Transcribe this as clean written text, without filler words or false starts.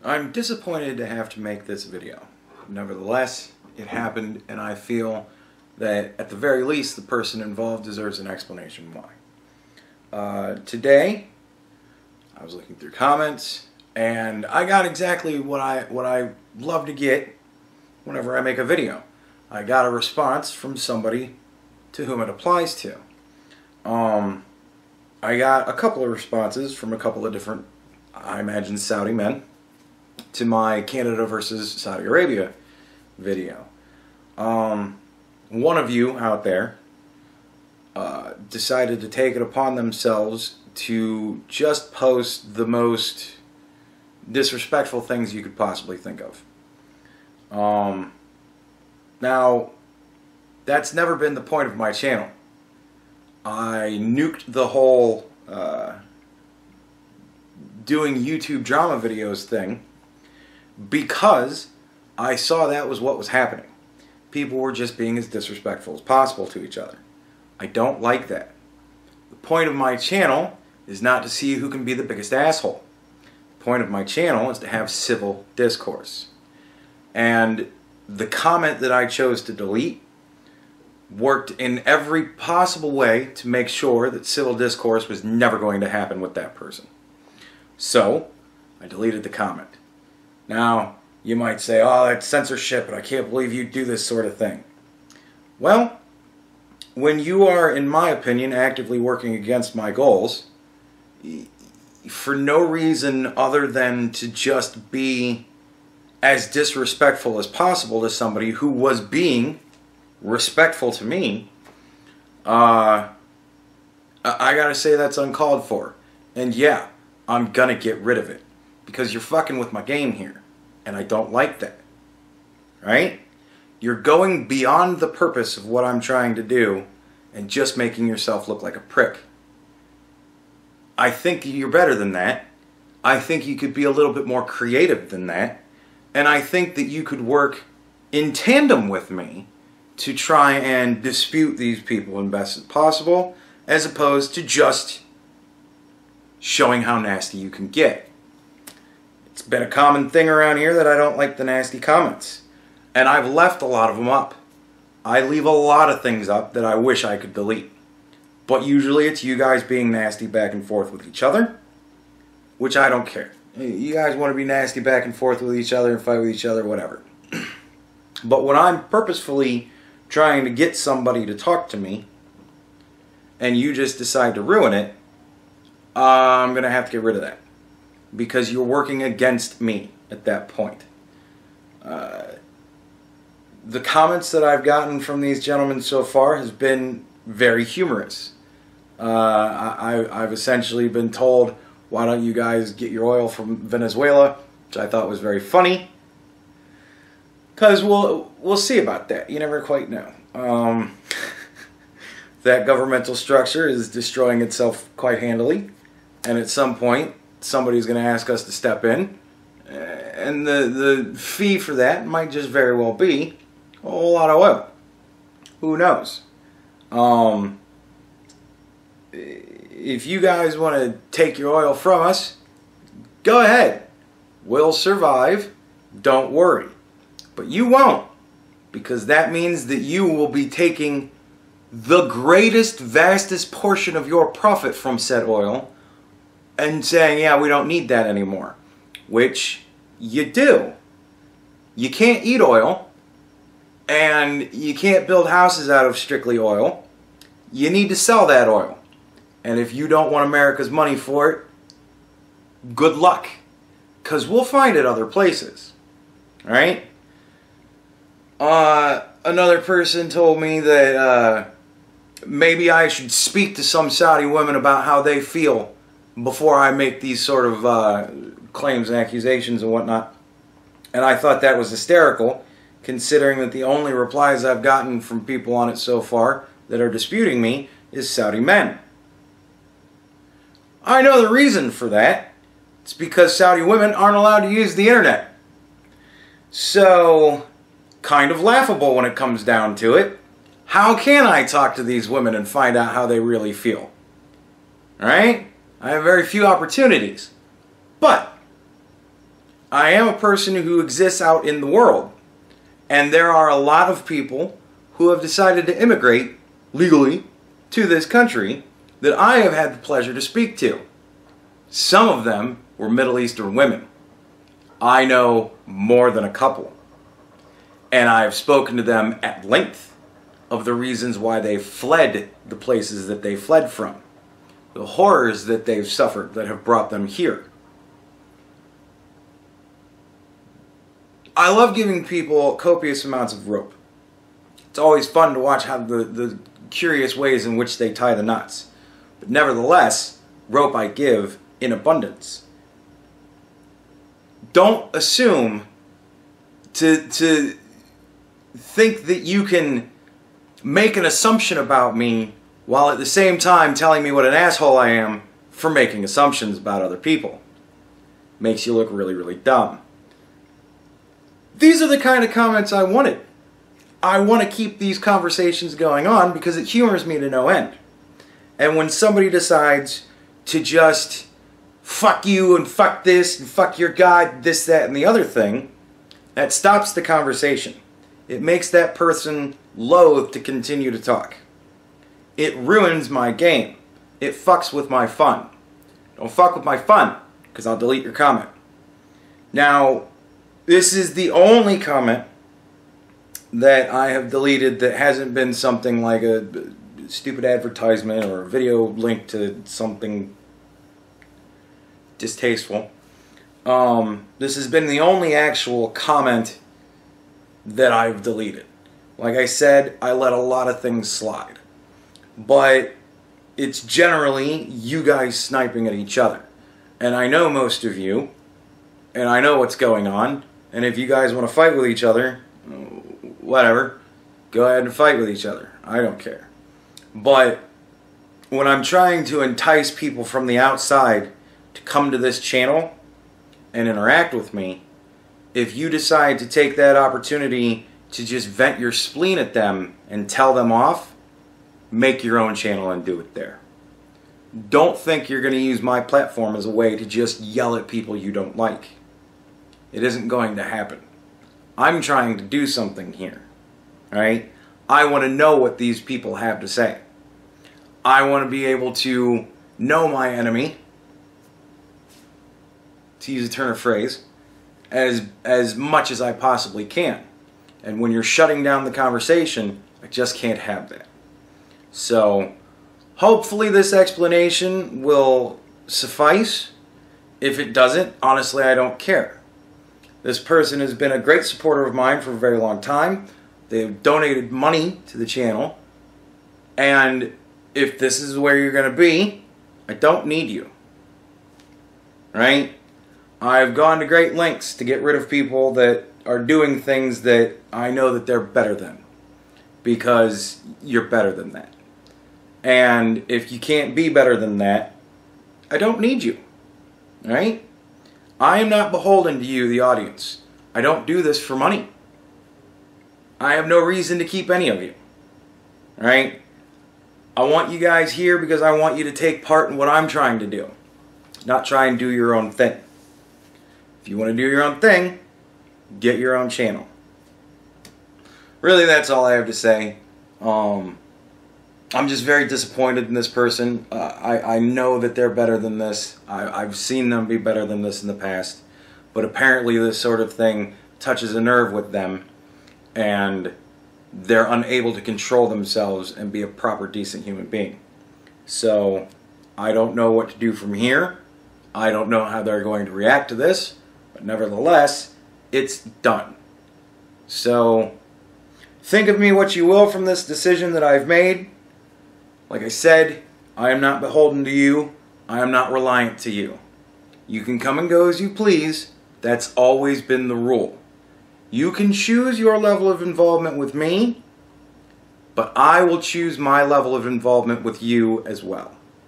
I'm disappointed to have to make this video. Nevertheless, it happened, and I feel that at the very least the person involved deserves an explanation why. Today, I was looking through comments, and I got exactly what I love to get whenever I make a video. I got a response from somebody to whom it applies to. I got a couple of responses from a couple of different, I imagine, Saudi men to my Canada versus Saudi Arabia video. One of you out there decided to take it upon themselves to just post the most disrespectful things you could possibly think of. Now, that's never been the point of my channel. I nuked the whole doing YouTube drama videos thing because I saw that was what was happening. People were just being as disrespectful as possible to each other. I don't like that. The point of my channel is not to see who can be the biggest asshole. The point of my channel is to have civil discourse. And the comment that I chose to delete worked in every possible way to make sure that civil discourse was never going to happen with that person. So, I deleted the comment. Now, you might say, oh, that's censorship, and I can't believe you do this sort of thing. Well, when you are, in my opinion, actively working against my goals, for no reason other than to just be as disrespectful as possible to somebody who was being respectful to me, I gotta say that's uncalled for. And yeah, I'm gonna get rid of it. Because you're fucking with my game here. And I don't like that. Right? You're going beyond the purpose of what I'm trying to do and just making yourself look like a prick. I think you're better than that. I think you could be a little bit more creative than that. And I think that you could work in tandem with me to try and dispute these people as best as possible, as opposed to just showing how nasty you can get. It's been a common thing around here that I don't like the nasty comments. And I've left a lot of them up. I leave a lot of things up that I wish I could delete. But usually it's you guys being nasty back and forth with each other, which I don't care. You guys want to be nasty back and forth with each other and fight with each other, whatever. But when I'm purposefully trying to get somebody to talk to me, and you just decide to ruin it, I'm going to have to get rid of that. Because you're working against me at that point. The comments that I've gotten from these gentlemen so far has been very humorous. I've essentially been told, why don't you guys get your oil from Venezuela, which I thought was very funny. Because we'll see about that. You never quite know. That governmental structure is destroying itself quite handily. And at some point, somebody's going to ask us to step in. And the fee for that might just very well be a whole lot of oil. Who knows? If you guys want to take your oil from us, go ahead. We'll survive. Don't worry. But you won't. Because that means that you will be taking the greatest, vastest portion of your profit from said oil and saying, yeah, we don't need that anymore. Which you do. You can't eat oil. And you can't build houses out of strictly oil. You need to sell that oil. And if you don't want America's money for it, good luck. Because we'll find it other places. Alright? Another person told me that maybe I should speak to some Saudi women about how they feel before I make these sort of claims and accusations and whatnot. And I thought that was hysterical, considering that the only replies I've gotten from people on it so far that are disputing me is Saudi men. I know the reason for that. It's because Saudi women aren't allowed to use the internet. So, kind of laughable when it comes down to it. How can I talk to these women and find out how they really feel? Alright? I have very few opportunities. But I am a person who exists out in the world. And there are a lot of people who have decided to immigrate legally to this country that I have had the pleasure to speak to. Some of them were Middle Eastern women. I know more than a couple. And I have spoken to them at length of the reasons why they fled the places that they fled from. The horrors that they've suffered that have brought them here. I love giving people copious amounts of rope. It's always fun to watch how the curious ways in which they tie the knots. But nevertheless, rope I give in abundance. Don't assume to think that you can make an assumption about me while at the same time telling me what an asshole I am for making assumptions about other people. Makes you look really, really dumb. These are the kind of comments I wanted. I want to keep these conversations going on because it humors me to no end. And when somebody decides to just fuck you and fuck this and fuck your God, this, that, and the other thing, that stops the conversation. It makes that person loath to continue to talk. It ruins my game. It fucks with my fun. Don't fuck with my fun, because I'll delete your comment. Now, this is the only comment that I have deleted that hasn't been something like a stupid advertisement or a video link to something distasteful. This has been the only actual comment that I've deleted. Like I said, I let a lot of things slide. But it's generally you guys sniping at each other. And I know most of you, and I know what's going on, and if you guys want to fight with each other, whatever, go ahead and fight with each other. I don't care. But when I'm trying to entice people from the outside to come to this channel and interact with me, if you decide to take that opportunity to just vent your spleen at them and tell them off, make your own channel and do it there. Don't think you're going to use my platform as a way to just yell at people you don't like. It isn't going to happen. I'm trying to do something here. Right? I want to know what these people have to say. I want to be able to know my enemy, to use a turn of phrase, as much as I possibly can. And when you're shutting down the conversation, I just can't have that. So, hopefully this explanation will suffice. If it doesn't, honestly, I don't care. This person has been a great supporter of mine for a very long time. They've donated money to the channel. And if this is where you're going to be, I don't need you. Right? I've gone to great lengths to get rid of people that are doing things that I know that they're better than. Because you're better than that. And if you can't be better than that, I don't need you. Right? I am not beholden to you, the audience. I don't do this for money. I have no reason to keep any of you. Right? I want you guys here because I want you to take part in what I'm trying to do. Not try and do your own thing. If you want to do your own thing, get your own channel. Really, that's all I have to say. I'm just very disappointed in this person. I know that they're better than this. I've seen them be better than this in the past. But apparently this sort of thing touches a nerve with them. And they're unable to control themselves and be a proper, decent human being. So, I don't know what to do from here. I don't know how they're going to react to this. But nevertheless, it's done. So, think of me what you will from this decision that I've made. Like I said, I am not beholden to you. I am not reliant to you. You can come and go as you please. That's always been the rule. You can choose your level of involvement with me, but I will choose my level of involvement with you as well.